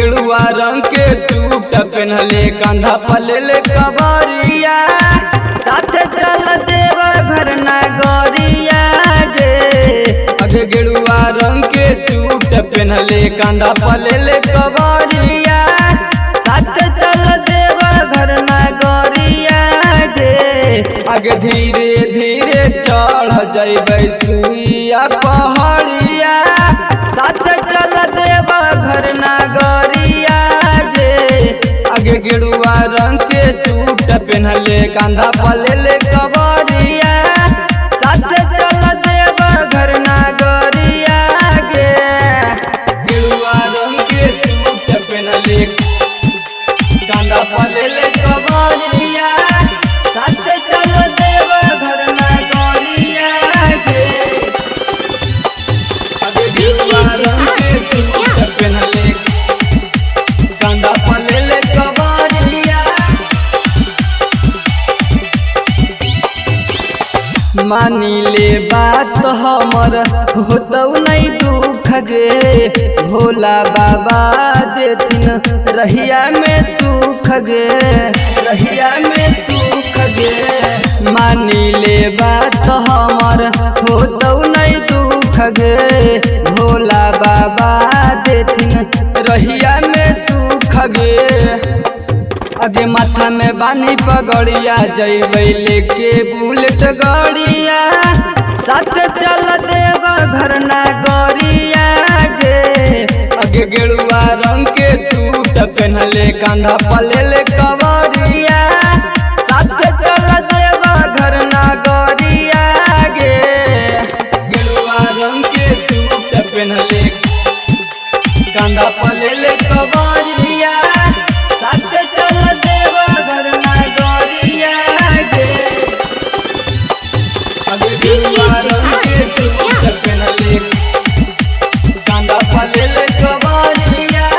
गेरुआ रंग के सूट पहनले कंधा पलेले कबरिया साथ चल देव घर नगरिया गे गेरुआ रंग के सूट पहनले कंधा पलेले कबरिया साथ चल देव घर नगरिया गे आगे धीरे धीरे चढ़ जइबै सुइया पहाड़िया साथ चल देव घर नगरिया गे आगे गेरुआ रंग के सूट पहनले कंधा पलेले कबरिया साथ चल देव घर नगरिया गे गेरुआ रंग के सूट पहनले कंधा पलेले कबरिया साथ चल देव घर नगरिया गे आगे गेरुआ रंग के सूट पहनले कंधा पलेले कबरिया मानिले बात हमर होतौ नहीं दुख गे भोला बाबा देथिन रहिया में सुख गे रहिया में सुख गे मानिले बात हमर होतौ नहीं दुख गे भोला बाबा देथिन रहिया में सुख गे आगे माथा में बानी पगड़िया जइबै लेके बुलेट गड़िया साथ चल देव घर नगरिया गे आगे गेरुआ रंग के सूट पहनले कंधा पलेले कबरिया साथ चल देव घर नगरिया गे गेरुआ रंग के सूट पहनले कंधा पलेले कबरिया साथ चल देव घर नगरिया गे आगे गेरुआ रंग के सूट पहनले कंधा पलेले कबरिया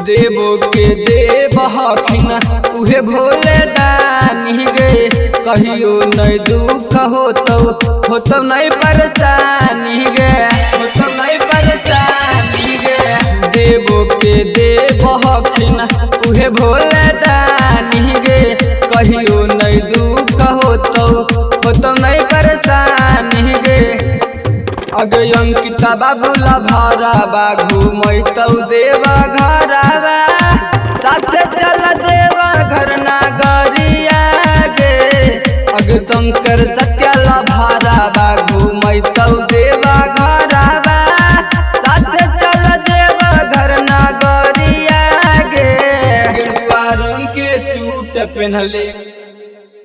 देवो के देव हखिन उहे भोले दानी गे कहियो नहीं दुख होतौ नहीं परेशानी गे होतौ नहीं परेशानी गे देवो के देव हखिन उहे भोले दानी गे कहियो नहीं दुख होतौ नहीं परेशानी गे अगे अंकिता बाबूला भरावा घूमैतौ देवा घरावा साथ चल देवा घर नगरिया गे अगे शंकर सत्याला भरावा घूमैतौ देवा घरावा साथ चल देवा घर नगरिया गे गेरुआ रंग के सूट पहनले